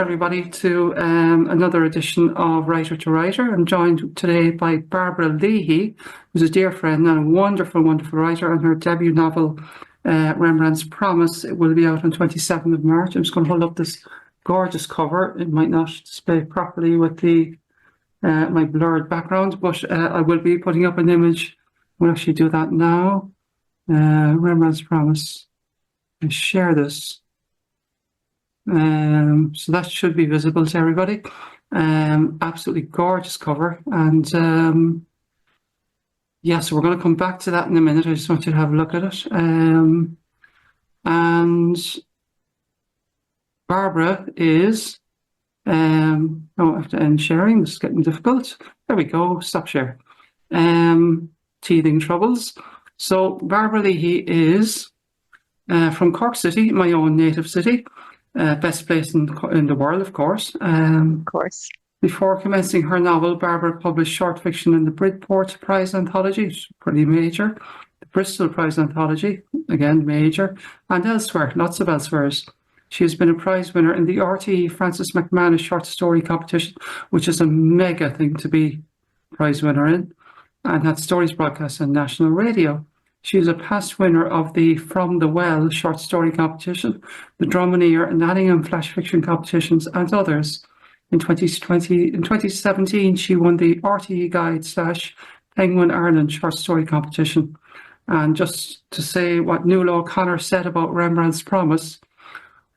everybody to another edition of Writer to Writer. I'm joined today by Barbara Leahy, who's a dear friend and a wonderful, wonderful writer, and her debut novel, Rembrandt's Promise, it will be out on 27th of March. I'm just going to hold up this gorgeous cover. It might not display properly with the my blurred background, but I will be putting up an image. We'll actually do that now. Rembrandt's Promise. I share this. So that should be visible to everybody. Absolutely gorgeous cover. And yeah, so we're going to come back to that in a minute. I just want you to have a look at it. And Barbara is, oh, I have to end sharing. This is getting difficult. There we go. Stop share. Teething troubles. So Barbara Leahy is from Cork City, my own native city. Best place in the world, of course. Of course. Before commencing her novel, Barbara published short fiction in the Bridport Prize Anthology, which is pretty major, the Bristol Prize Anthology, again major, and elsewhere, lots of elsewheres. She has been a prize winner in the RTÉ Francis McMahon short story competition, which is a mega thing to be prize winner in, and had stories broadcast on national radio. She is a past winner of the From the Well short story competition, the Drumineer and Nottingham flash fiction competitions, and others. In 2017, she won the RTÉ Guide / Penguin Ireland short story competition. And just to say what Nuala O'Connor said about Rembrandt's Promise,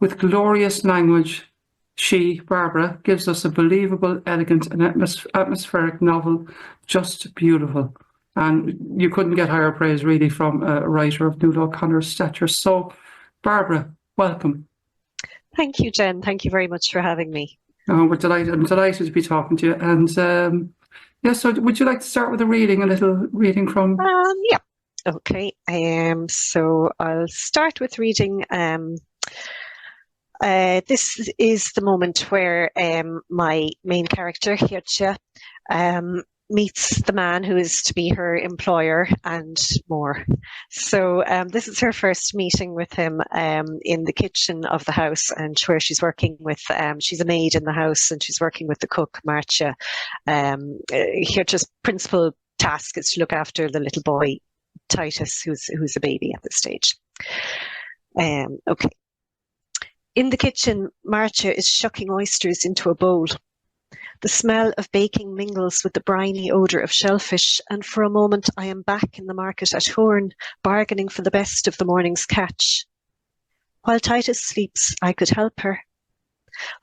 with glorious language, she, Barbara, gives us a believable, elegant and atmospheric novel, just beautiful. And you couldn't get higher praise, really, from a writer of Nuala O'Connor's stature. So, Barbara, welcome. Thank you, Jen. Thank you very much for having me. We're delighted. I'm delighted to be talking to you. And yeah, so would you like to start with a little reading from? Yeah. Okay. So I'll start with reading. This is the moment where my main character, Geertje, meets the man who is to be her employer and more. So this is her first meeting with him in the kitchen of the house, and where she's working with, she's a maid in the house and she's working with the cook, Marcia. Geertje's principal task is to look after the little boy, Titus, who's a baby at this stage. Okay. In the kitchen, Marcia is shucking oysters into a bowl. The smell of baking mingles with the briny odour of shellfish, and for a moment I am back in the market at Horn, bargaining for the best of the morning's catch. While Titus sleeps, I could help her.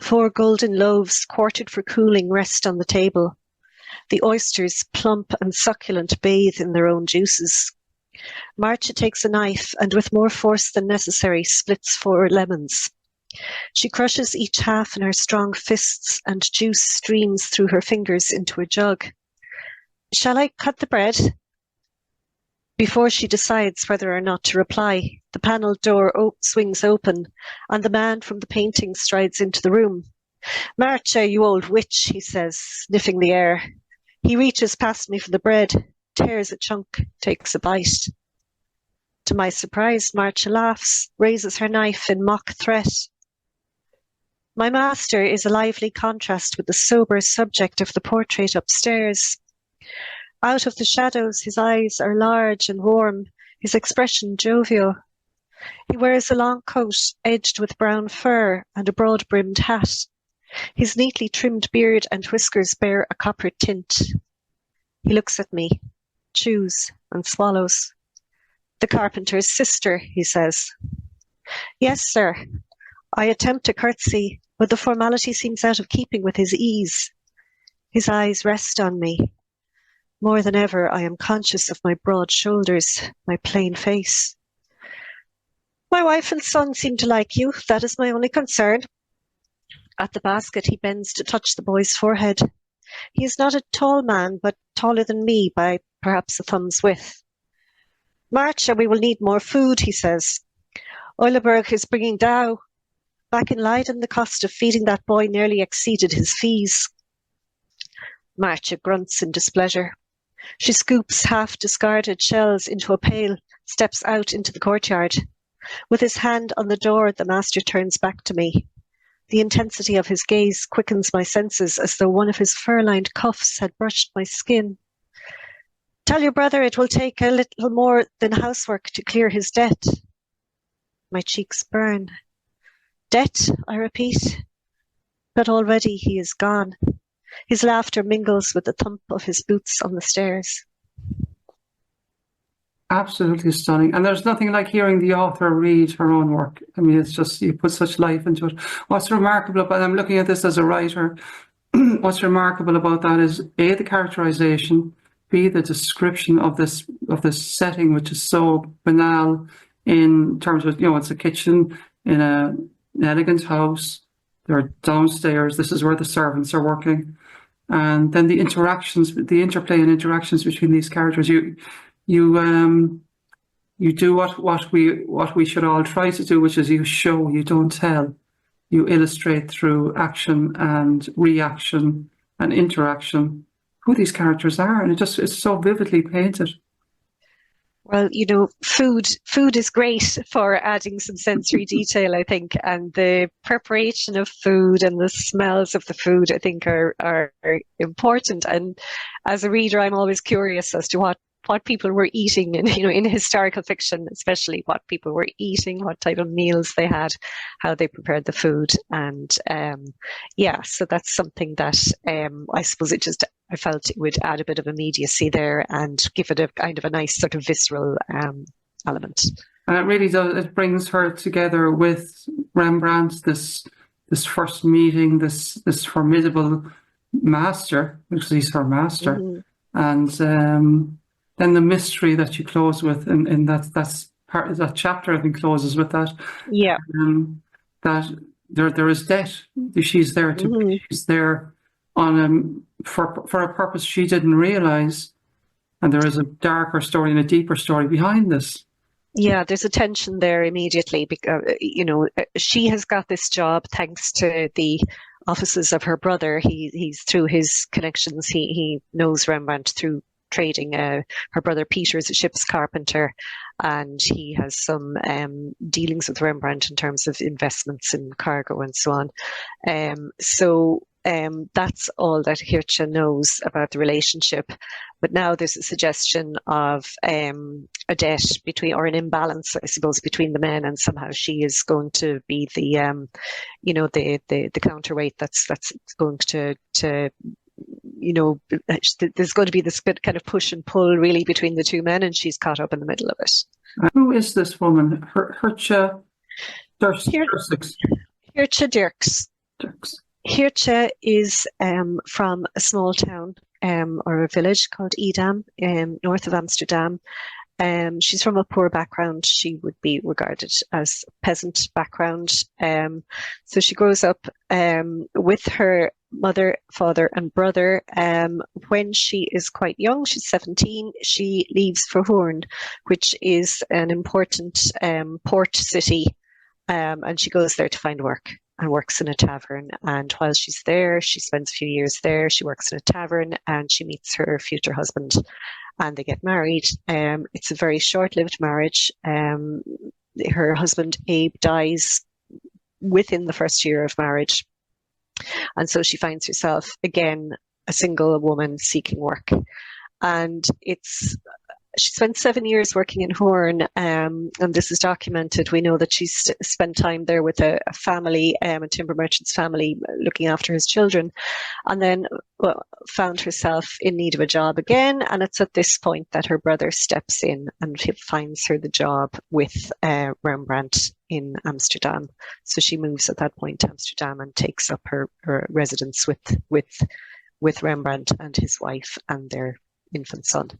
4 golden loaves, quartered for cooling, rest on the table. The oysters, plump and succulent, bathe in their own juices. Marcia takes a knife and, with more force than necessary, splits 4 lemons. She crushes each half in her strong fists, and juice streams through her fingers into a jug. Shall I cut the bread? Before she decides whether or not to reply, the panelled door swings open, and the man from the painting strides into the room. Marcia, you old witch, he says, sniffing the air. He reaches past me for the bread, tears a chunk, takes a bite. To my surprise, Marcia laughs, raises her knife in mock threat. My master is a lively contrast with the sober subject of the portrait upstairs. Out of the shadows, his eyes are large and warm, his expression jovial. He wears a long coat edged with brown fur and a broad-brimmed hat. His neatly trimmed beard and whiskers bear a copper tint. He looks at me, chews, and swallows. The carpenter's sister, he says. Yes, sir. I attempt a curtsy, but the formality seems out of keeping with his ease. His eyes rest on me. More than ever, I am conscious of my broad shoulders, my plain face. My wife and son seem to like you. That is my only concern. At the basket, he bends to touch the boy's forehead. He is not a tall man, but taller than me by perhaps a thumb's width. Marcia, we will need more food, he says. Euleberg is bringing dough. Back in Leiden, the cost of feeding that boy nearly exceeded his fees. Marcia grunts in displeasure. She scoops half-discarded shells into a pail, steps out into the courtyard. With his hand on the door, the master turns back to me. The intensity of his gaze quickens my senses as though one of his fur-lined cuffs had brushed my skin. Tell your brother it will take a little more than housework to clear his debt. My cheeks burn. Debt, I repeat. But already he is gone. His laughter mingles with the thump of his boots on the stairs. Absolutely stunning. And there's nothing like hearing the author read her own work. I mean, it's just, you put such life into it. What's remarkable about, I'm looking at this as a writer, what's remarkable about that is A, the characterization, B, the description of this setting, which is so banal in terms of, it's a kitchen in an elegant house. They're downstairs. This is where the servants are working. And then the interactions, the interplay and interactions between these characters, you do what we should all try to do, which is you show, you don't tell. You illustrate through action and reaction and interaction who these characters are, and it's so vividly painted. Well, food is great for adding some sensory detail, I think, and the preparation of food and the smells of the food, I think, are important. And as a reader, I'm always curious as to what people were eating, and in historical fiction, especially what people were eating, what type of meals they had, how they prepared the food, and so that's something that I suppose I felt it would add a bit of immediacy there and give it a kind of a nice sort of visceral element. And it really does. It brings her together with Rembrandt. This first meeting, this formidable master, because he's her master, and then the mystery that you close with, and that's part of that chapter, I think, closes with that. Yeah. That there is debt. She's there she's there on for a purpose she didn't realize, and there is a darker story and a deeper story behind this. Yeah, there's a tension there immediately because she has got this job thanks to the offices of her brother. He's through his connections. He knows Rembrandt through trading. Her brother Peter is a ship's carpenter, and he has some dealings with Rembrandt in terms of investments in cargo and so on. That's all that Geertje knows about the relationship. But now there's a suggestion of a debt between, or an imbalance, I suppose, between the men, and somehow she is going to be the the counterweight that's going to there's going to be this bit kind of push and pull really between the two men, and she's caught up in the middle of it. Who is this woman? Geertje Dircx. Geertje Dircx. Geertje is from a small town or a village called Edam, north of Amsterdam. She's from a poor background. She would be regarded as peasant background. So she grows up with her mother, father, and brother. When she is quite young, she's 17, she leaves for Hoorn, which is an important port city, and she goes there to find work and works in a tavern. And while she's there, she spends a few years there. She works in a tavern and she meets her future husband, and they get married. It's a very short-lived marriage. Her husband, Abe, dies within the first year of marriage. And so she finds herself, again, a single woman seeking work. And she spent 7 years working in Hoorn, and this is documented. We know that she spent time there with a family, a timber merchant's family, looking after his children, and then found herself in need of a job again. And it's at this point that her brother steps in and finds her the job with Rembrandt in Amsterdam. So she moves at that point to Amsterdam and takes up her residence with Rembrandt and his wife and their infant son.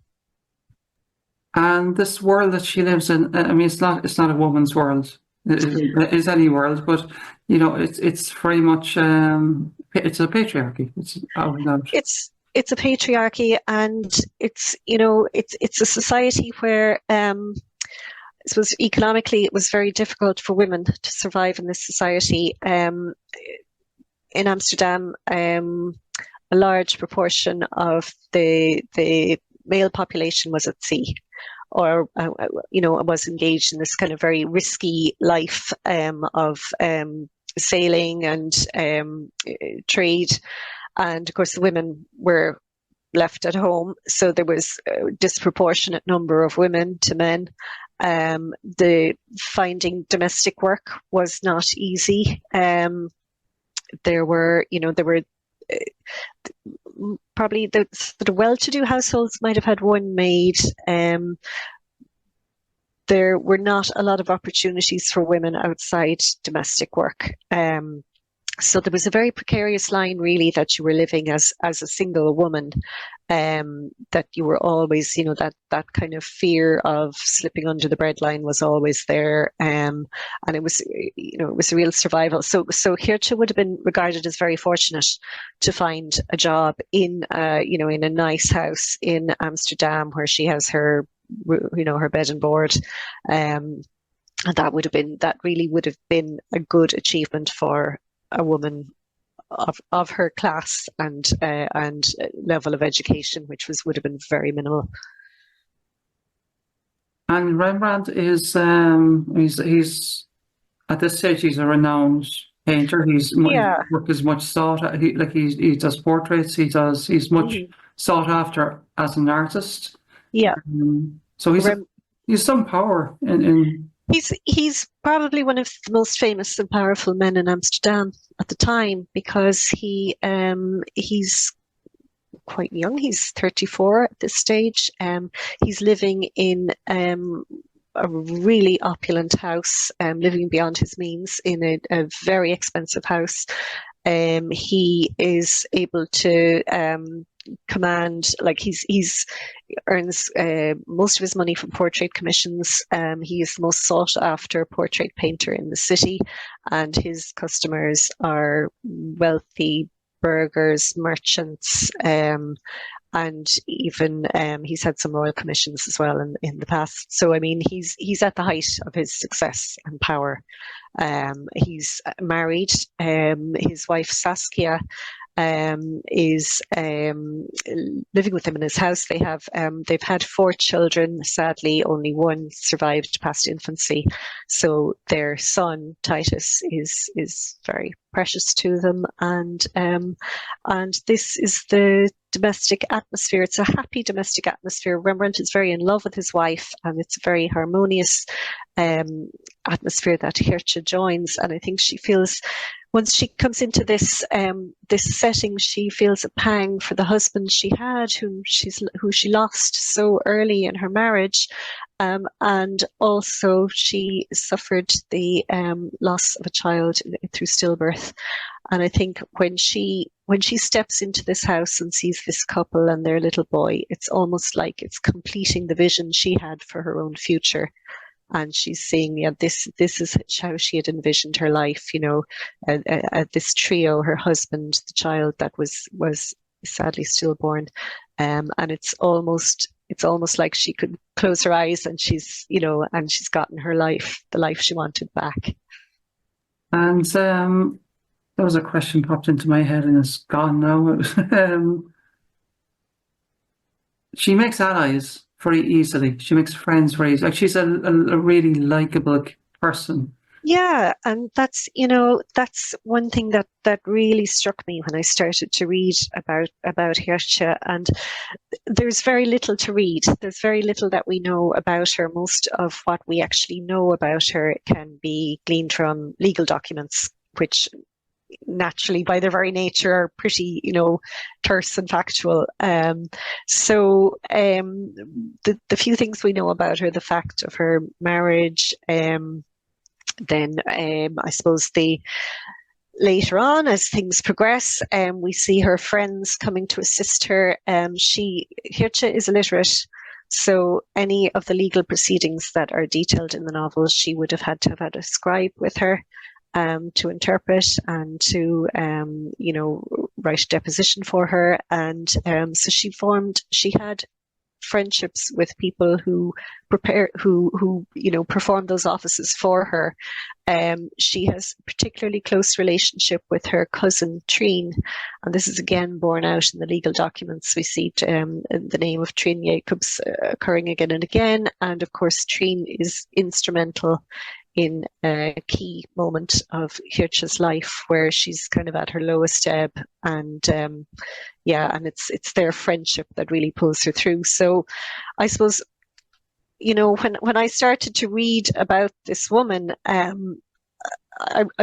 And this world that she lives in, I mean, it's not a woman's world. It is any world, but it's very much it's a patriarchy. It's a patriarchy, and it's a society where I suppose economically it was very difficult for women to survive in this society. In Amsterdam, a large proportion of the male population was at sea, or was engaged in this kind of very risky life of sailing and trade. And of course, the women were left at home. So there was a disproportionate number of women to men. The finding domestic work was not easy. There were probably the sort of well-to-do households might have had one maid. There were not a lot of opportunities for women outside domestic work. So there was a very precarious line, really, that you were living as a single woman, that you were always, that kind of fear of slipping under the breadline was always there. And it was, it was a real survival. So Geertje would have been regarded as very fortunate to find a job in a nice house in Amsterdam where she has her bed and board. And that really would have been a good achievement for a woman of her class and level of education, which would have been very minimal. And Rembrandt is he's at this stage he's a renowned painter. His work is much sought after. He does portraits. He's much sought after as an artist. Yeah. So he's some power in. He's probably one of the most famous and powerful men in Amsterdam at the time, because he's quite young. He's 34 at this stage. He's living in a really opulent house, living beyond his means in a very expensive house. He is able to command, he's earns most of his money from portrait commissions. He is the most sought after portrait painter in the city, and his customers are wealthy burghers, merchants, and even he's had some royal commissions as well in the past. So I mean, he's at the height of his success and power. He's married. His wife Saskia is living with him in his house. They've had 4 children. Sadly, only one survived past infancy. So their son Titus is very precious to them, and this is the domestic atmosphere. It's a happy domestic atmosphere. Rembrandt is very in love with his wife, and it's a very harmonious atmosphere that Geertje joins. And I think she feels, once she comes into this setting, she feels a pang for the husband she had, who she lost so early in her marriage, and also she suffered the loss of a child through stillbirth. And I think when she steps into this house and sees this couple and their little boy, it's almost like it's completing the vision she had for her own future. And she's seeing, this is how she had envisioned her life, this trio, her husband, the child that was sadly stillborn. And it's almost like she could close her eyes and she's gotten her life, the life she wanted back. And there was a question popped into my head and it's gone now. She makes allies very easily. She makes friends very easily. Like, she's a really likable person. Yeah, and that's one thing that really struck me when I started to read about Geertje. And there's very little to read. There's very little that we know about her. Most of what we actually know about her can be gleaned from legal documents, which naturally by their very nature are pretty, terse and factual. So the few things we know about her, the fact of her marriage, then I suppose later on, as things progress, we see her friends coming to assist her. Geertje is illiterate, so any of the legal proceedings that are detailed in the novel, she would have had a scribe with her to interpret and to write a deposition for her. And so she had friendships with people who perform those offices for her. She has a particularly close relationship with her cousin Trine, and this is again borne out in the legal documents. We see the name of Trine Jacobs occurring again and again, and of course Trine is instrumental in a key moment of Geertje's life where she's kind of at her lowest ebb, and and it's their friendship that really pulls her through. So I suppose, when I started to read about this woman, I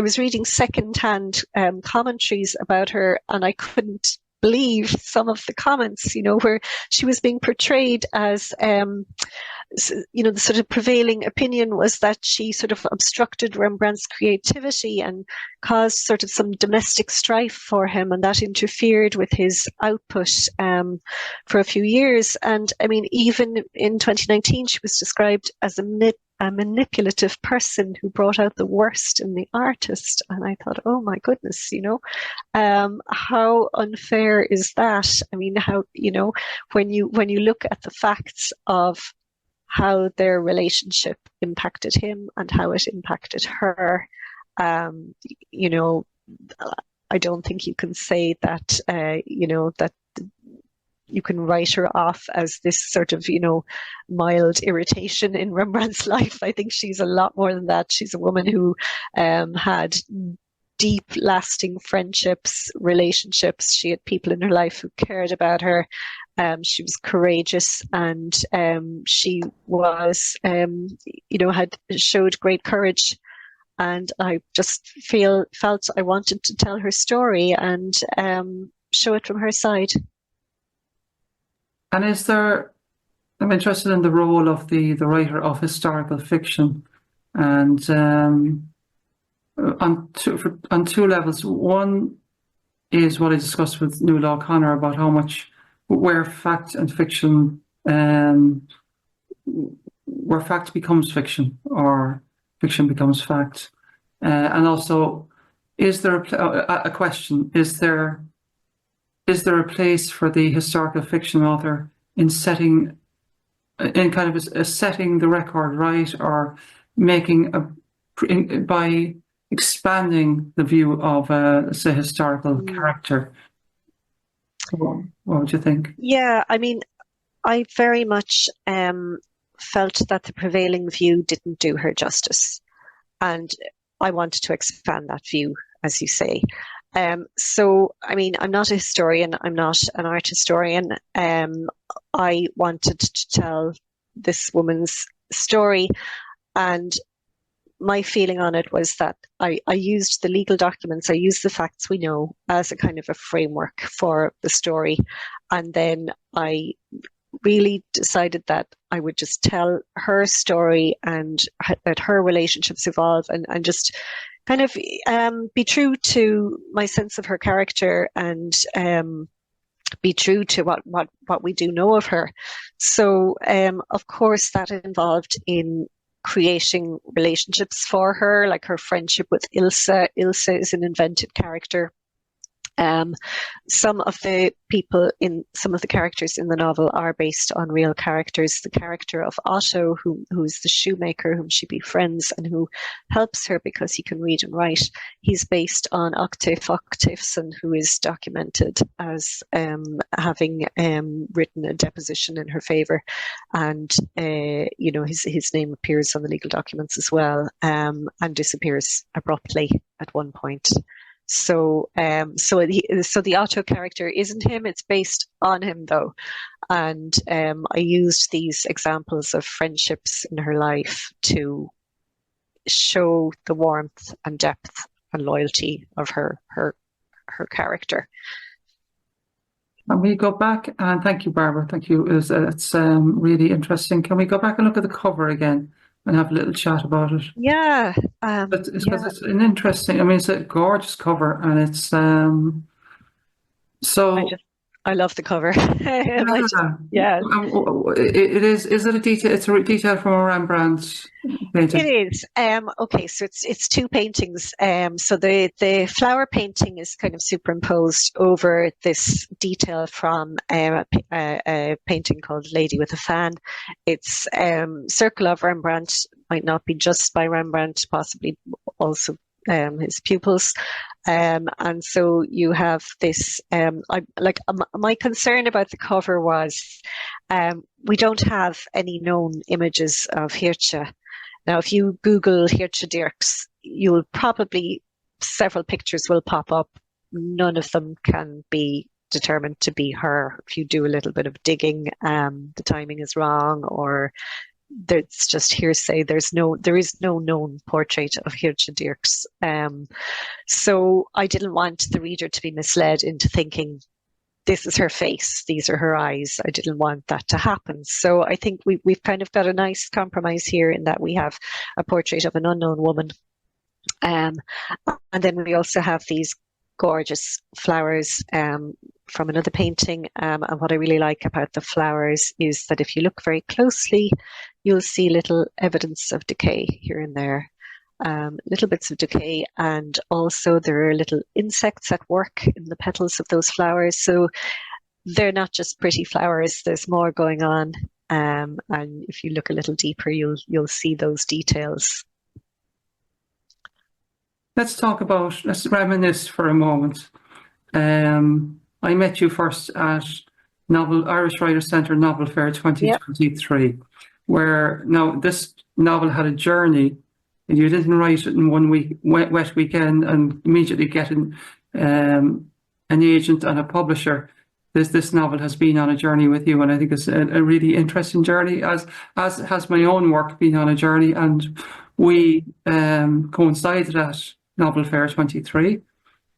was reading secondhand commentaries about her, and I couldn't believe some of the comments, where she was being portrayed as, the sort of prevailing opinion was that she sort of obstructed Rembrandt's creativity and caused sort of some domestic strife for him, and that interfered with his output for a few years. And I mean, even in 2019, she was described as a manipulative person who brought out the worst in the artist. And I thought, oh my goodness, how unfair is that? I mean, how, when you look at the facts of how their relationship impacted him and how it impacted her, I don't think you can say that, that you can write her off as this sort of, mild irritation in Rembrandt's life. I think she's a lot more than that. She's a woman who had deep, lasting friendships, relationships. She had people in her life who cared about her. She was courageous, and she was, had showed great courage. And I just felt I wanted to tell her story and show it from her side. And I'm interested in the role of the writer of historical fiction, and on two levels. One is what I discussed with Nuala O'Connor about where fact and fiction, where fact becomes fiction or fiction becomes fact, and also, is there a question? Is there a place for the historical fiction author in setting the record right, or by expanding the view of say historical character? What would you think? Yeah, I mean, I very much felt that the prevailing view didn't do her justice, and I wanted to expand that view, as you say. So, I mean, I'm not a historian, I'm not an art historian. I wanted to tell this woman's story, and my feeling on it was that I used the legal documents, I used the facts we know as a kind of a framework for the story. And then I really decided that I would just tell her story and that her relationships evolve, and just kind of be true to my sense of her character, and be true to what we do know of her. So, of course, that involved in creating relationships for her, like her friendship with Ilse. Ilse is an invented character. Some of the characters in the novel are based on real characters. The character of Otto, who is the shoemaker whom she befriends and who helps her because he can read and write, he's based on Octave Octaveson, who is documented as having written a deposition in her favour, and his name appears on the legal documents as well, and disappears abruptly at one point. So the Otto character isn't him, it's based on him though. And I used these examples of friendships in her life to show the warmth and depth and loyalty of her character. Can we go back, and thank you, Barbara, thank you, it's really interesting. Can we go back and look at the cover again and have a little chat about it? Yeah. It's an interesting, I mean, it's a gorgeous cover, and it's I love the cover. Yeah. It is it a detail? It's a detail from a Rembrandt painting. It is. Okay, so it's two paintings. So the flower painting is kind of superimposed over this detail from a painting called Lady with a Fan. It's Circle of Rembrandt, might not be just by Rembrandt, possibly also his pupils. And so you have this, my concern about the cover was, we don't have any known images of Geertje. Now, if you Google Geertje Dircx, you'll probably, several pictures will pop up. None of them can be determined to be her. If you do a little bit of digging, the timing is wrong, or it's just hearsay. There is no known portrait of Geertje Dircx. So I didn't want the reader to be misled into thinking this is her face, these are her eyes. I didn't want that to happen. So I think we've kind of got a nice compromise here in that we have a portrait of an unknown woman. And then we also have these gorgeous flowers from another painting. And what I really like about the flowers is that if you look very closely, you'll see little evidence of decay here and there. Little bits of decay, and also there are little insects at work in the petals of those flowers. So they're not just pretty flowers, there's more going on. And if you look a little deeper, you'll see those details. Let's reminisce for a moment. I met you first at Irish Writers Centre Novel Fair 2023, yep. Where now this novel had a journey. You didn't write it in one week, wet weekend, and immediately getting an agent and a publisher. This novel has been on a journey with you, and I think it's a really interesting journey, as has my own work been on a journey. And we coincided at Novel Fair 23,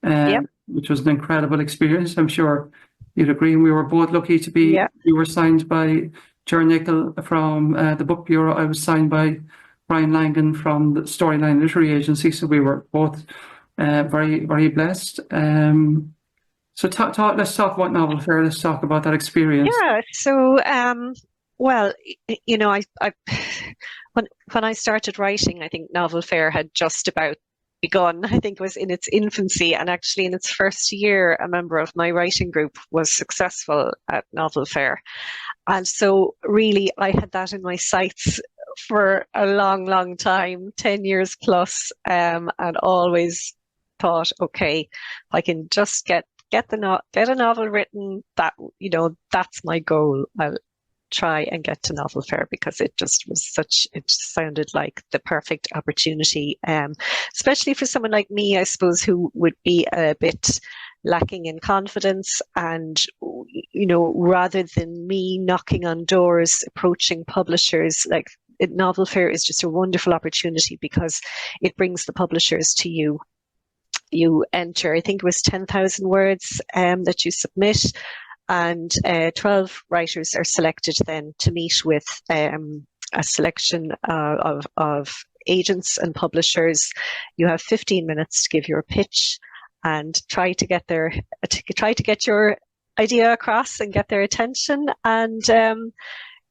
yep. Which was an incredible experience. I'm sure you'd agree. And we were both lucky to be. Yep. You were signed by Ger Nicol from the Book Bureau. I was signed by Brian Langan from the Storyline Literary Agency, so we were both very, very blessed. So let's talk about Novel Fair. Let's talk about that experience. Yeah. So, well, you know, when I started writing, I think Novel Fair had just about begun. I think it was in its infancy, and actually in its first year, a member of my writing group was successful at Novel Fair, and so really I had that in my sights for a long, long time, 10 years plus, and always thought, okay, I can just get a novel written. That, you know, that's my goal. I'll try and get to Novel Fair, because it just sounded like the perfect opportunity, especially for someone like me, I suppose, who would be a bit lacking in confidence. And, you know, rather than me knocking on doors, approaching publishers, like, Novel Fair is just a wonderful opportunity because it brings the publishers to you. You enter, I think it was 10,000 words that you submit, and 12 writers are selected then to meet with a selection of agents and publishers. You have 15 minutes to give your pitch and try to get your idea across and get their attention. And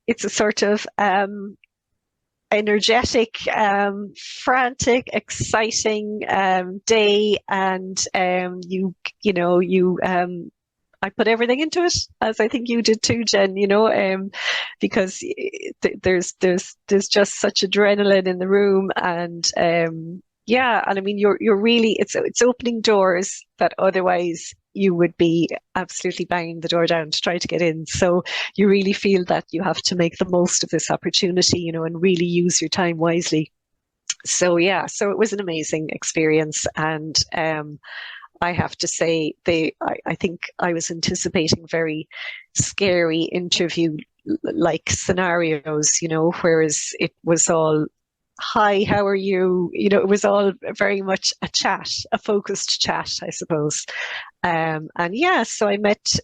it's a sort of energetic, frantic, exciting day, and I put everything into it, as I think you did too, Jen. You know, because there's just such adrenaline in the room, and yeah, and I mean you're really it's opening doors that otherwise you would be absolutely banging the door down to try to get in. So you really feel that you have to make the most of this opportunity, you know, and really use your time wisely. So yeah, so it was an amazing experience. And I have to say, I think I was anticipating very scary interview-like scenarios, you know, whereas it was all, hi, how are you? You know, it was all very much a chat, a focused chat, I suppose. And yeah, so I met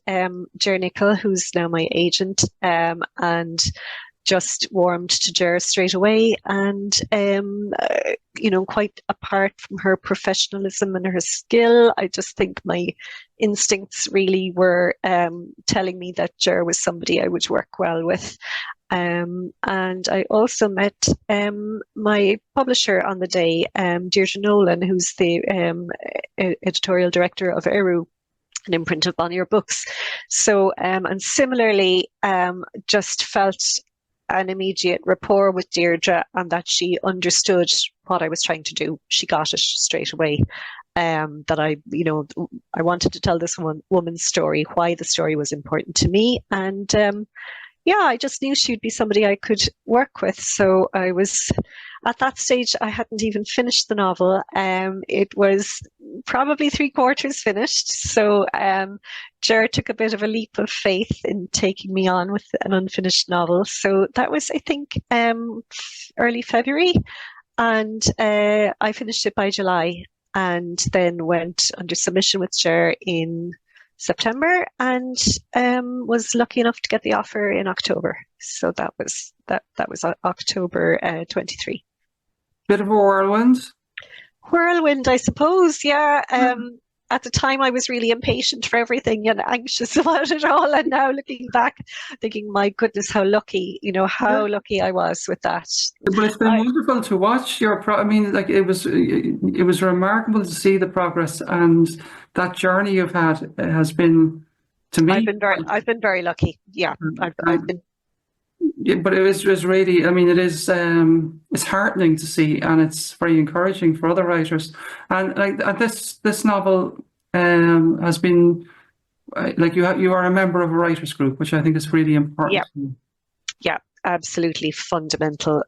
Ger Nicol, who's now my agent, and just warmed to Ger straight away. And, you know, quite apart from her professionalism and her skill, I just think my instincts really were telling me that Ger was somebody I would work well with. And I also met my publisher on the day, Deirdre Nolan, who's the editorial director of Eru, an imprint of Bonnier Books. So, and similarly, just felt an immediate rapport with Deirdre, and that she understood what I was trying to do. She got it straight away. That I wanted to tell this woman's story, why the story was important to me, and yeah, I just knew she'd be somebody I could work with. So I was, at that stage, I hadn't even finished the novel. It was probably 3/4 finished. So Ger took a bit of a leap of faith in taking me on with an unfinished novel. So that was, I think, early February. And I finished it by July, and then went under submission with Ger in September, and was lucky enough to get the offer in October. So that was October 23. Bit of a whirlwind. Whirlwind, I suppose. Yeah. At the time, I was really impatient for everything and anxious about it all. And now looking back, thinking, my goodness, how lucky, how lucky I was with that. But it's been wonderful to watch I mean, like it was remarkable to see the progress, and that journey you've had has been, to me. I've been very lucky. Yeah, I've been. Yeah, but it was really, I mean, it is, it's heartening to see, and it's very encouraging for other writers. And like this novel has been, like you are a member of a writers group, which I think is really important. Yeah, absolutely fundamental.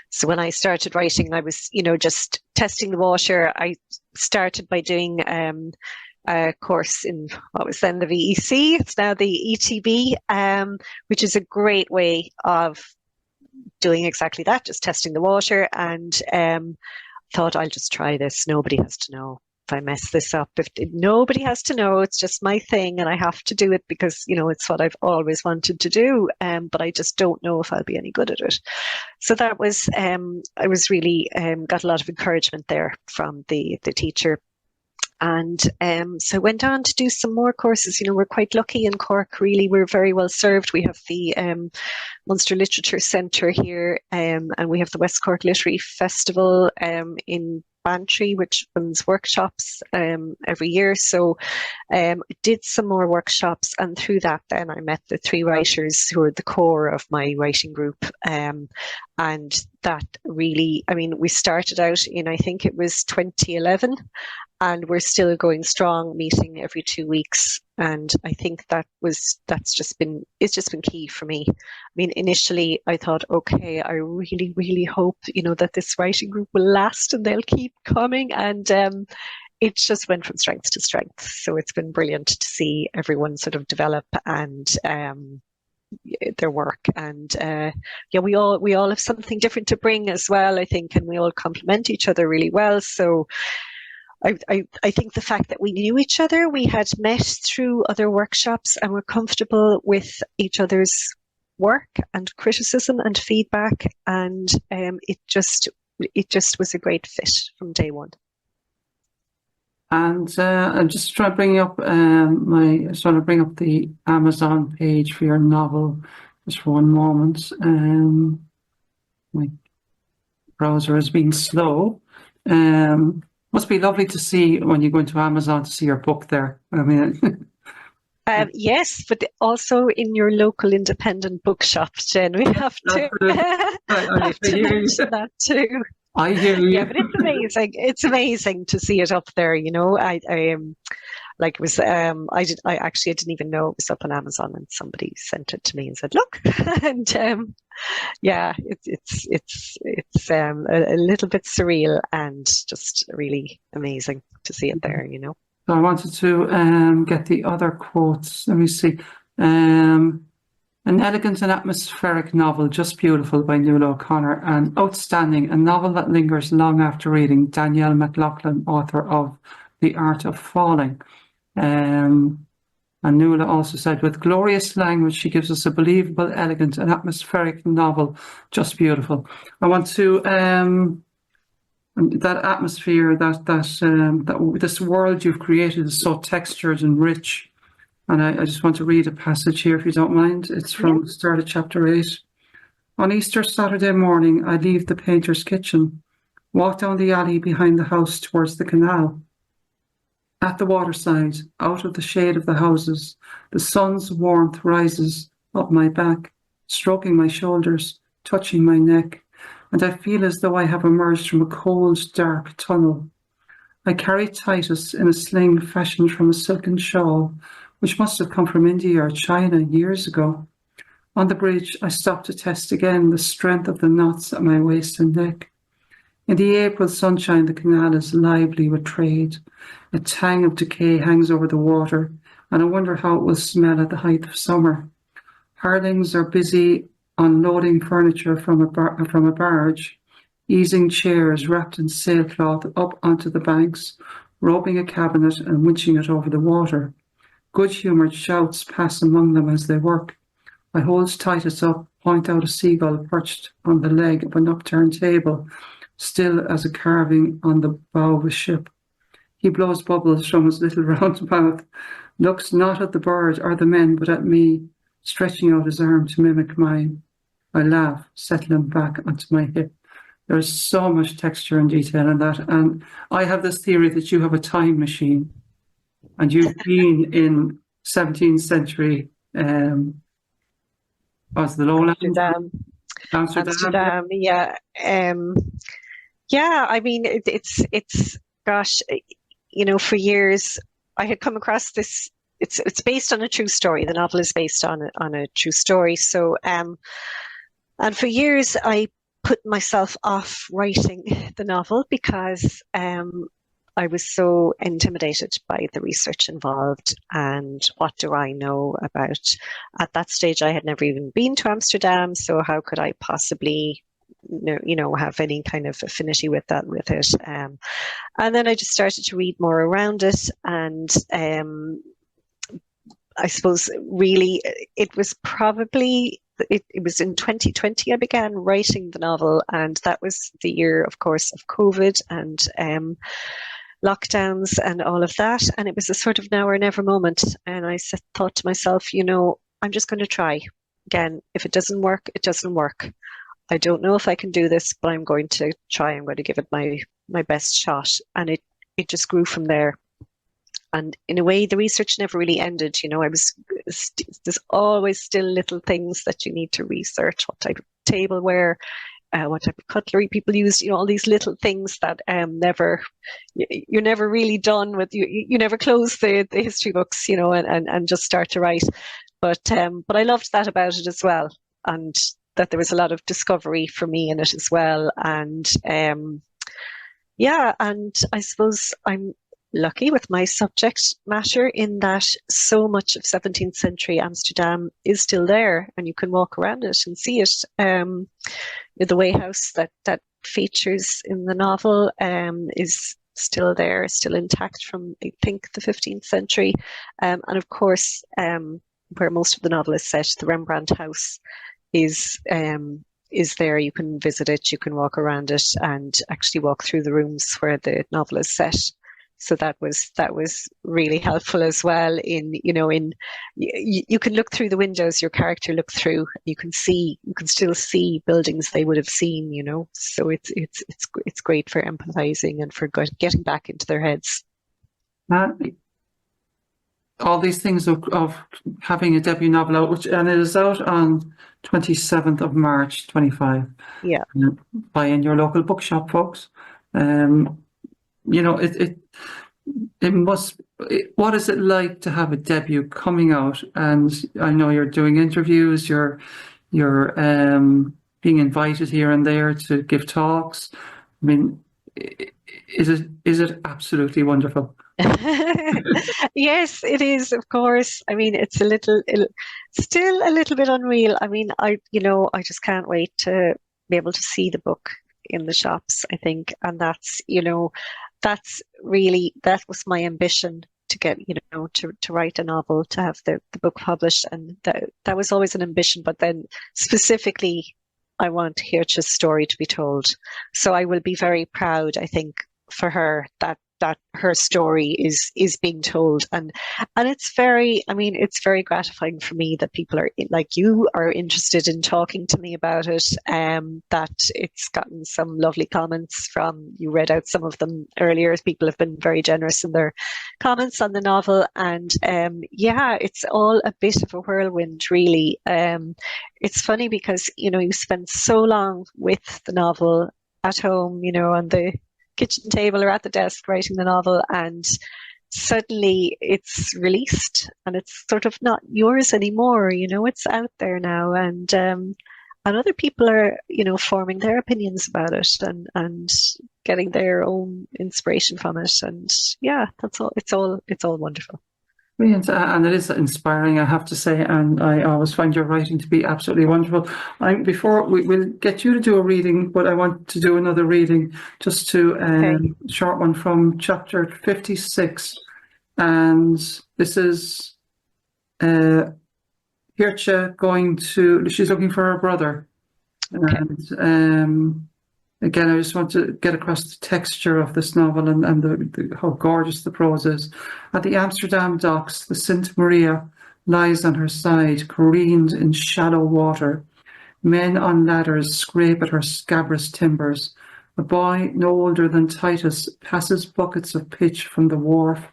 So when I started writing, I was, just testing the water. I started by doing a course in what was then the VEC. It's now the ETB, which is a great way of doing exactly that, just testing the water. And thought, I'll just try this. Nobody has to know if I mess this up. Nobody has to know. It's just my thing, and I have to do it because it's what I've always wanted to do. But I just don't know if I'll be any good at it. So that was I was really got a lot of encouragement there from the teacher. And so I went on to do some more courses. We're quite lucky in Cork, really. We're very well served. We have the Munster Literature Centre here, and we have the West Cork Literary Festival in Bantry, which runs workshops every year. So I did some more workshops, and through that then I met the 3 writers who are the core of my writing group. And that really, I mean, we started out in, I think it was 2011, and we're still going strong, meeting every 2 weeks. And I think it's just been key for me. I mean, initially I thought, okay, I really, really hope, that this writing group will last and they'll keep coming. And it just went from strength to strength. So it's been brilliant to see everyone sort of develop and their work. And we all have something different to bring as well, I think, and we all complement each other really well. So I think the fact that we knew each other, we had met through other workshops, and were comfortable with each other's work and criticism and feedback, and it just was a great fit from day one. And I'm just trying to bring up the Amazon page for your novel, just for one moment. My browser is being slow. Must be lovely to see when you go into Amazon to see your book there. I mean, yes, but also in your local independent bookshops, Jen. We have to, mention that too. I hear you. Yeah, but it's amazing. It's amazing to see it up there. I like it was. I didn't even know it was up on Amazon, and somebody sent it to me and said, "Look," and yeah, it's a little bit surreal and just really amazing to see it there. So I wanted to get the other quotes. Let me see. An elegant and atmospheric novel, just beautiful, by Nuala O'Connor, and outstanding, a novel that lingers long after reading, Danielle McLaughlin, author of The Art of Falling. And Nuala also said, with glorious language, she gives us a believable, elegant and atmospheric novel, just beautiful. I want to, that atmosphere, that this world you've created is so textured and rich. And I just want to read a passage here, if you don't mind. It's from the start of chapter 8. On Easter Saturday morning, I leave the painter's kitchen, walk down the alley behind the house towards the canal. At the waterside, out of the shade of the houses, the sun's warmth rises up my back, stroking my shoulders, touching my neck, and I feel as though I have emerged from a cold, dark tunnel. I carry Titus in a sling fashioned from a silken shawl, which must have come from India or China years ago. On the bridge, I stopped to test again the strength of the knots at my waist and neck. In the April sunshine, the canal is lively with trade. A tang of decay hangs over the water, and I wonder how it will smell at the height of summer. Hirelings are busy unloading furniture from a barge, easing chairs wrapped in sailcloth up onto the banks, roping a cabinet and winching it over the water. Good-humoured shouts pass among them as they work. I hold Titus up, point out a seagull perched on the leg of an upturned table, still as a carving on the bow of a ship. He blows bubbles from his little round mouth, looks not at the bird or the men, but at me, stretching out his arm to mimic mine. I laugh, settling back onto my hip. There's so much texture and detail in that. And I have this theory that you have a time machine and you've been in 17th century, what's the lowlands? Amsterdam, yeah. Yeah, I mean, it's gosh, for years I had come across this. It's based on a true story. The novel is based on a true story. So, and for years I put myself off writing the novel because I was so intimidated by the research involved and what do I know about. At that stage, I had never even been to Amsterdam, so how could I possibly have any kind of affinity with it. And then I just started to read more around it, and I suppose really it was probably, it was in 2020 I began writing the novel, and that was the year, of course, of COVID and lockdowns and all of that. And it was a sort of now or never moment. And I thought to myself, I'm just going to try. Again, if it doesn't work, it doesn't work. I don't know if I can do this, but I'm going to try. I'm going to give it my best shot. And it just grew from there. And in a way, the research never really ended. There's always still little things that you need to research. What type of tableware, what type of cutlery people use, all these little things that you're never really done with. You never close the history books, and just start to write. But I loved that about it as well. And that there was a lot of discovery for me in it as well. And and I suppose I'm lucky with my subject matter in that so much of 17th century Amsterdam is still there, and you can walk around it and see it. The Way House that features in the novel is still there, still intact from, I think, the 15th century. And of course, where most of the novel is set, the Rembrandt house is there. You can visit it, you can walk around it, and actually walk through the rooms where the novel is set. So that was really helpful as well. You can look through the windows your character looked through. You can still see buildings they would have seen. So it's great for empathizing and for getting back into their heads. All these things of having a debut novel out, and it is out on 27th of March 25. Yeah. Buy in your local bookshop, folks. It must. What is it like to have a debut coming out? And I know you're doing interviews. You're being invited here and there to give talks. I mean, is it absolutely wonderful? Yes, it is, of course. I mean, it's still a little bit unreal. I mean, I just can't wait to be able to see the book in the shops, I think. And that was my ambition, to get, to write a novel, to have the book published. And that was always an ambition. But then specifically, I want Geertje's story to be told. So I will be very proud, I think, for her that her story is being told, and it's very gratifying for me that people are like you are interested in talking to me about it. That it's gotten some lovely comments from, you read out some of them earlier. People have been very generous in their comments on the novel, and it's all a bit of a whirlwind, really. It's funny because you spend so long with the novel at home, on the kitchen table or at the desk writing the novel, and suddenly it's released and it's sort of not yours anymore. It's out there now, and other people are, forming their opinions about it and getting their own inspiration from it. And yeah, that's all. It's all wonderful. Brilliant, and it is inspiring, I have to say, and I always find your writing to be absolutely wonderful. Before we'll get you to do a reading, but I want to do another reading, just to Okay. short one from chapter 56, and this is Geertje she's looking for her brother, Okay. and again, I just want to get across the texture of this novel and how gorgeous the prose is. At the Amsterdam docks, the Sint Maria lies on her side, careened in shallow water. Men on ladders scrape at her scabrous timbers. A boy no older than Titus passes buckets of pitch from the wharf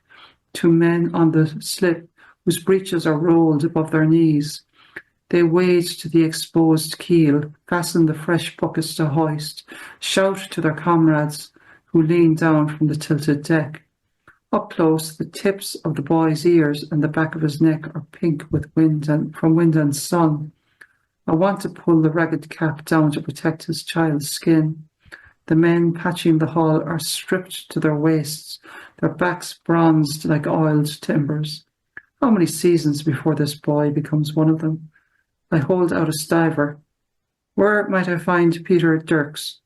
to men on the slip whose breeches are rolled above their knees. They wade to the exposed keel, fasten the fresh buckets to hoist, shout to their comrades who lean down from the tilted deck. Up close, the tips of the boy's ears and the back of his neck are pink with from wind and sun. I want to pull the ragged cap down to protect his child's skin. The men patching the hull are stripped to their waists, their backs bronzed like oiled timbers. How many seasons before this boy becomes one of them? I hold out a stiver. Where might I find Peter Dircx?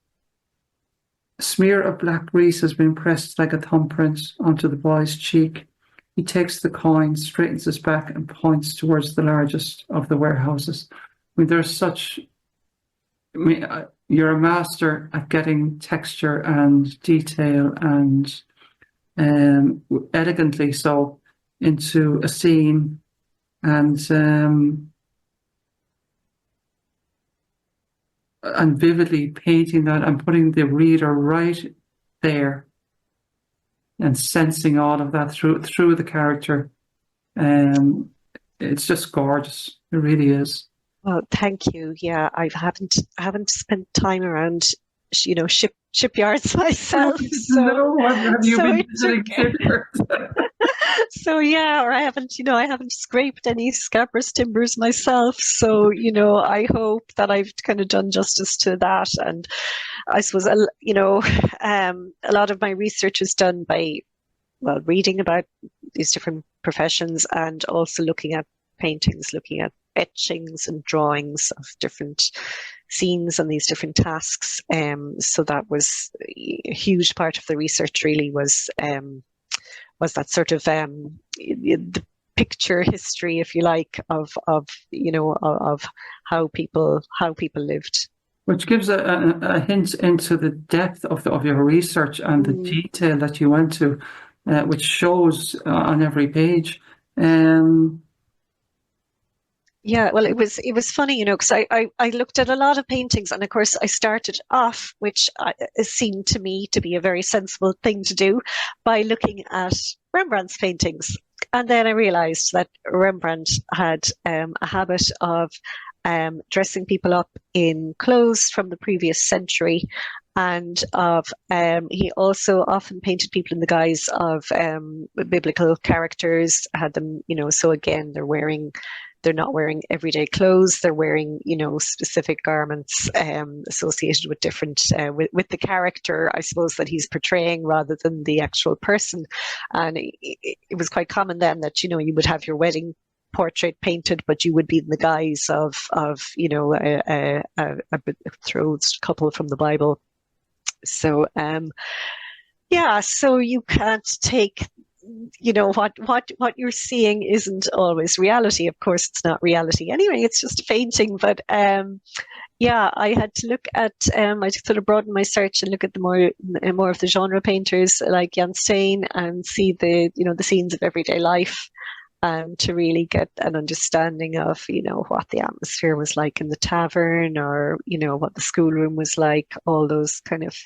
A smear of black grease has been pressed like a thumbprint onto the boy's cheek. He takes the coin, straightens his back, and points towards the largest of the warehouses. You're a master at getting texture and detail and elegantly so into a scene, and vividly painting that and putting the reader right there and sensing all of that through the character. It's just gorgeous. It really is. Well, thank you. Yeah, I haven't spent time around, shipyards myself. So, no, have you been visiting shipyards? So yeah, or I haven't scraped any scabrous timbers myself. So, I hope that I've kind of done justice to that. And I suppose, a lot of my research is done by, reading about these different professions and also looking at paintings, looking at etchings and drawings of different scenes and these different tasks. So that was a huge part of the research. Really was that sort of the picture history, if you like, of how people lived. Which gives a hint into the depth of your research and the detail that you went to, which shows on every page. Yeah, well, it was funny, because I looked at a lot of paintings, and of course I started off, which seemed to me to be a very sensible thing to do, by looking at Rembrandt's paintings. And then I realized that Rembrandt had a habit of dressing people up in clothes from the previous century, and he also often painted people in the guise of biblical characters, had them, so again, they're not wearing everyday clothes. They're wearing, specific garments associated with different, with the character, I suppose, that he's portraying rather than the actual person. And it was quite common then that, you would have your wedding portrait painted, but you would be in the guise of a betrothed couple from the Bible. So, so you can't take, what you're seeing isn't always reality. Of course, it's not reality anyway. It's just a painting. But I had to look at. I sort of broaden my search and look at the more of the genre painters like Jan Steen and see the scenes of everyday life, to really get an understanding of what the atmosphere was like in the tavern, or what the schoolroom was like, all those kind of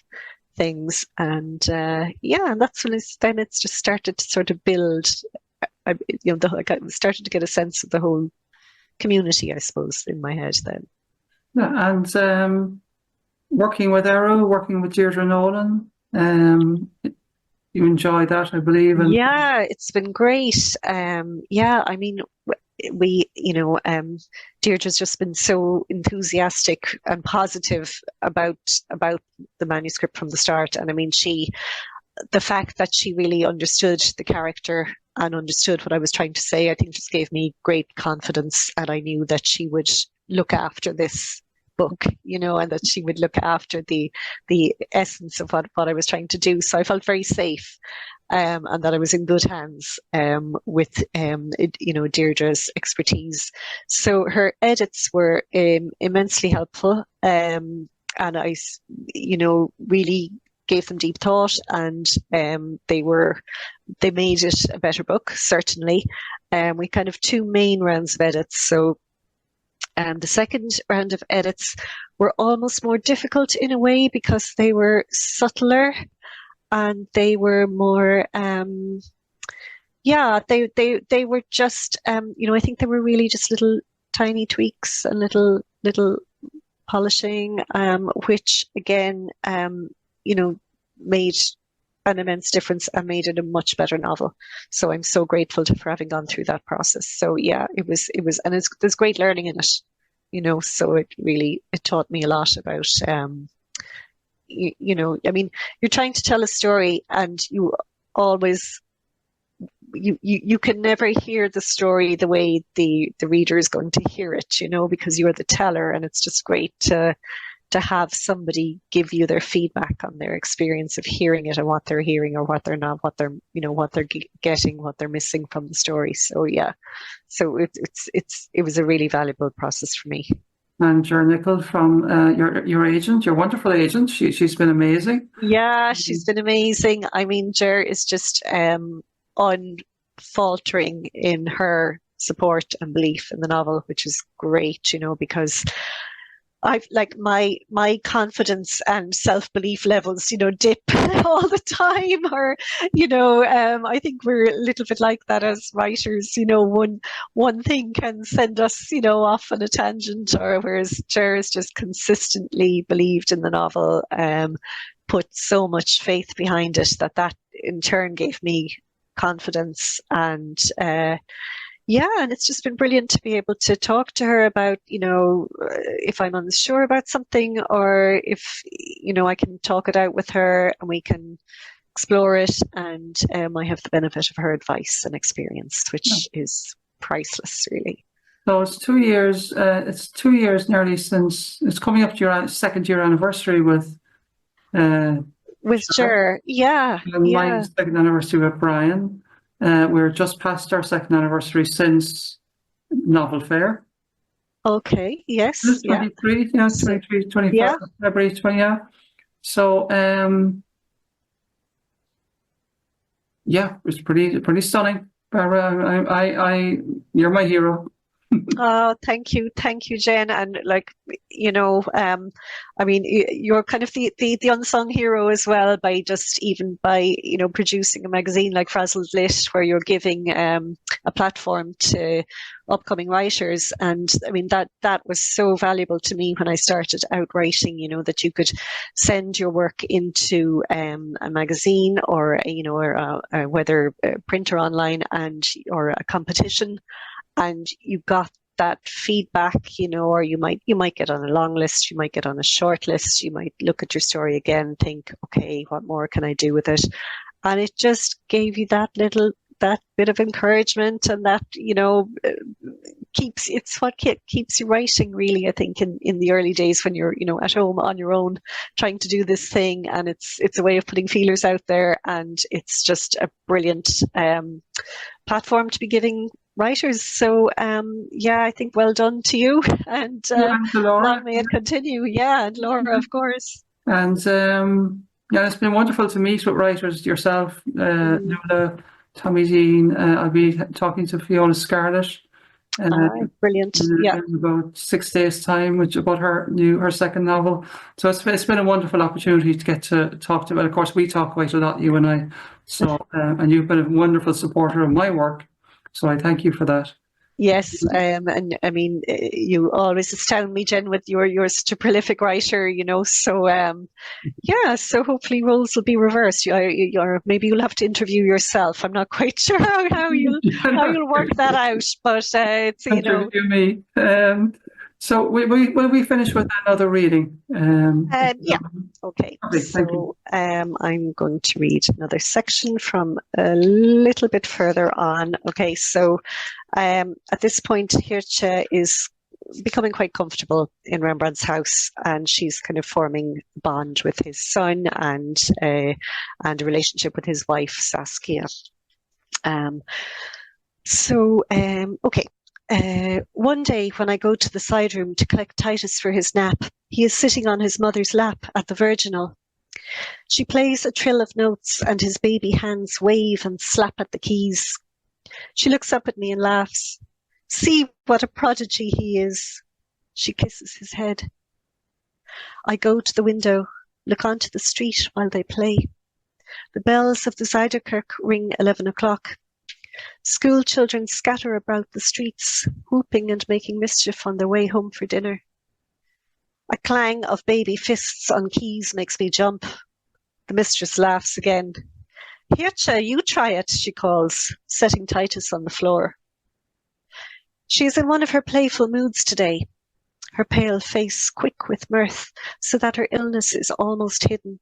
things. And and that's when it's just started to sort of build. I started to get a sense of the whole community, I suppose, in my head then. Yeah, and working with Errol, working with Deirdre Nolan, you enjoy that, I believe. And Yeah, it's been great. Yeah, I mean, Deirdre's just been so enthusiastic and positive about the manuscript from the start. And I mean, the fact that she really understood the character and understood what I was trying to say, I think just gave me great confidence. And I knew that she would look after this book, and that she would look after the essence of what I was trying to do. So I felt very safe, and that I was in good hands with Deirdre's expertise. So her edits were immensely helpful, and I really gave them deep thought, and they made it a better book, certainly. We kind of two main rounds of edits. So the second round of edits were almost more difficult in a way because they were subtler and they were more, they were just, I think they were really just little tiny tweaks and little polishing, which again, made an immense difference and made it a much better novel. So I'm so grateful for having gone through that process. So yeah, it was, and there's great learning in it, so it taught me a lot about, I mean, you're trying to tell a story and you always, you can never hear the story the way the reader is going to hear it, because you're the teller, and it's just great to have somebody give you their feedback on their experience of hearing it and what they're hearing or what they're not, what they're getting, what they're missing from the story. So yeah, so it was a really valuable process for me. And Ger Nicol from your agent, your wonderful agent, she's been amazing. Yeah, she's been amazing. I mean, Ger is just unfaltering in her support and belief in the novel, which is great, because I've my confidence and self-belief levels, dip all the time, or, I think we're a little bit like that as writers, one thing can send us, off on a tangent, or whereas Ger has just consistently believed in the novel, put so much faith behind it that in turn gave me confidence, and and it's just been brilliant to be able to talk to her about, if I'm unsure about something, or if, I can talk it out with her and we can explore it. And I have the benefit of her advice and experience, which is priceless, really. So it's 2 years. It's 2 years nearly since it's coming up to your second year anniversary with Ger. Yeah. And my second anniversary with Brian. We're just past our second anniversary since Novel Fair. Okay, yes. 23, 23, 24, February 20, yeah. So, it's pretty stunning. Barbara, you're my hero. Oh, thank you, Jen. And I mean, you're kind of the unsung hero as well by producing a magazine like Frazzled Lit, where you're giving a platform to upcoming writers. And I mean, that was so valuable to me when I started out writing, that you could send your work into a magazine or whether print or online, or a competition. And you got that feedback, or you might get on a long list, you might get on a short list, you might look at your story again, think, okay, what more can I do with it? And it just gave you that bit of encouragement, and that, it's what keeps you writing, really, I think, in the early days when you're, at home on your own trying to do this thing. And it's a way of putting feelers out there, and it's just a brilliant platform to be giving writers. So I think well done to you, and long may it continue. And Laura, of course. And it's been wonderful to meet with writers, yourself, Nuala, Tommy Dean. I'll be talking to Fiona Scarlett. Brilliant. In about 6 days' time, about her second novel. So it's been a wonderful opportunity to get to talk to. But of course, we talk quite a lot, you and I. So and you've been a wonderful supporter of my work. So I thank you for that. Yes, and I mean, you always astound me, Jen, with you're such a prolific writer, you know. So, yeah, so hopefully roles will be reversed. Or maybe you'll have to interview yourself. I'm not quite sure how you'll work that out, but it's Interview me. So will we finish with another reading? Yeah. Okay, Okay, thank you. so I'm going to read another section from a little bit further on. Okay, so at this point, Geertje is becoming quite comfortable in Rembrandt's house, and she's kind of forming a bond with his son and a relationship with his wife, Saskia. Okay. One day when I go to the side room to collect Titus for his nap, he is sitting on his mother's lap at the virginal. She plays a trill of notes and his baby hands wave and slap at the keys. She looks up at me and laughs. See what a prodigy he is. She kisses his head. I go to the window, look onto the street while they play. The bells of the Zuiderkerk ring 11 o'clock. School children scatter about the streets, whooping and making mischief on their way home for dinner. A clang of baby fists on keys makes me jump. The mistress laughs again. Geertje, you try it, she calls, setting Titus on the floor. She is in one of her playful moods today, her pale face quick with mirth, so that her illness is almost hidden.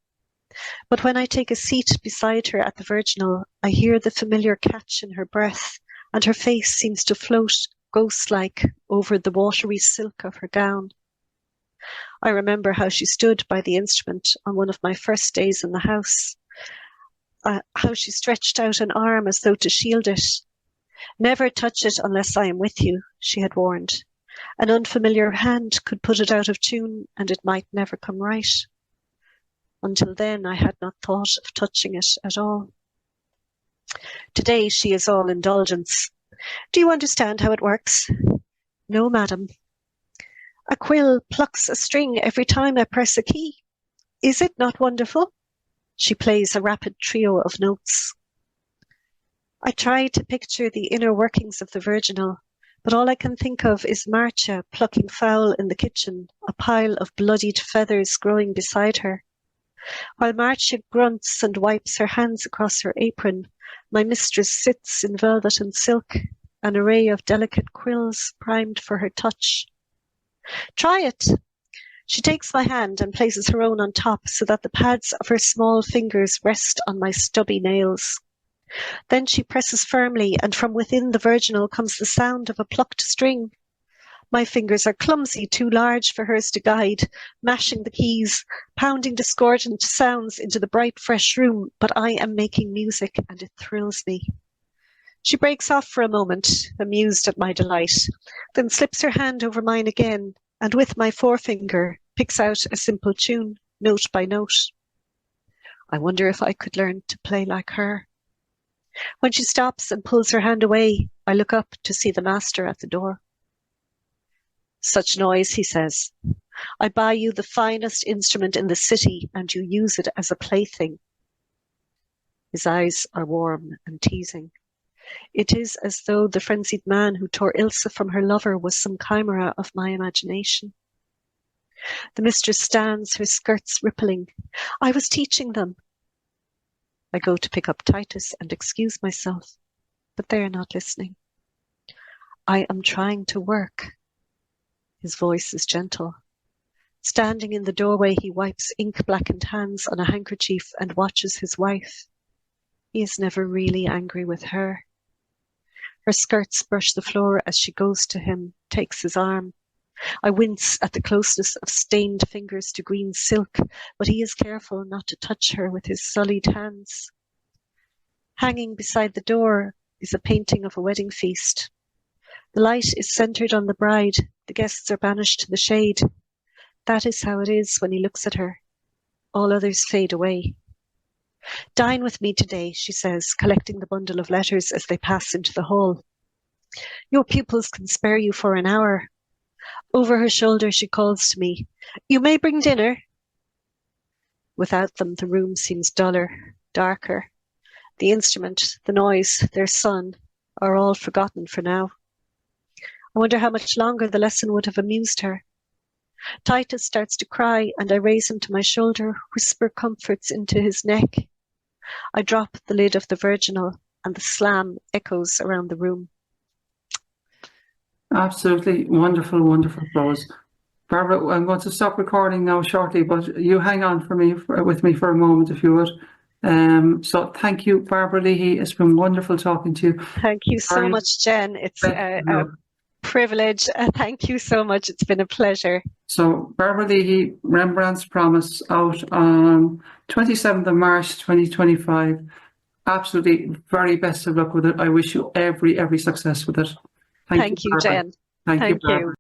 But when I take a seat beside her at the virginal, I hear the familiar catch in her breath, and her face seems to float ghost-like over the watery silk of her gown. I remember how she stood by the instrument on one of my first days in the house, how she stretched out an arm as though to shield it. Never touch it unless I am with you, she had warned. An unfamiliar hand could put it out of tune, and it might never come right. Until then, I had not thought of touching it at all. Today, she is all indulgence. Do you understand how it works? No, madam. A quill plucks a string every time I press a key. Is it not wonderful? She plays a rapid trio of notes. I try to picture the inner workings of the virginal, but all I can think of is Marcia plucking fowl in the kitchen, a pile of bloodied feathers growing beside her. While Marcia grunts and wipes her hands across her apron, my mistress sits in velvet and silk, an array of delicate quills primed for her touch. Try it! She takes my hand and places her own on top so that the pads of her small fingers rest on my stubby nails. Then she presses firmly, and from within the virginal comes the sound of a plucked string. My fingers are clumsy, too large for hers to guide, mashing the keys, pounding discordant sounds into the bright, fresh room, but I am making music, and it thrills me. She breaks off for a moment, amused at my delight, then slips her hand over mine again, and with my forefinger picks out a simple tune, note by note. I wonder if I could learn to play like her. When she stops and pulls her hand away, I look up to see the master at the door. Such noise, he says. I buy you the finest instrument in the city, and you use it as a plaything. His eyes are warm and teasing. It is as though the frenzied man who tore Ilse from her lover was some chimera of my imagination. The mistress stands, her skirts rippling. I was teaching them. I go to pick up Titus and excuse myself, but they are not listening. I am trying to work. His voice is gentle. Standing in the doorway, he wipes ink-blackened hands on a handkerchief and watches his wife. He is never really angry with her. Her skirts brush the floor as she goes to him, takes his arm. I wince at the closeness of stained fingers to green silk, but he is careful not to touch her with his sullied hands. Hanging beside the door is a painting of a wedding feast. The light is centered on the bride. The guests are banished to the shade. That is how it is when he looks at her. All others fade away. Dine with me today, she says, collecting the bundle of letters as they pass into the hall. Your pupils can spare you for an hour. Over her shoulder, she calls to me, You may bring dinner. Without them, the room seems duller, darker. The instrument, the noise, their son, are all forgotten for now. I wonder how much longer the lesson would have amused her. Titus starts to cry, and I raise him to my shoulder, whisper comforts into his neck. I drop the lid of the virginal, and the slam echoes around the room. Absolutely wonderful, wonderful prose. Barbara, I'm going to stop recording now shortly, but you hang on with me for a moment, if you would. So thank you, Barbara Leahy. It's been wonderful talking to you. Thank you so much, Jen. It's a privilege. Thank you so much. It's been a pleasure. So Barbara Leahy, Rembrandt's Promise, out on 27th of March 2025. Absolutely very best of luck with it. I wish you every success with it. Thank you, Barbara. Jen. Thank you, Barbara.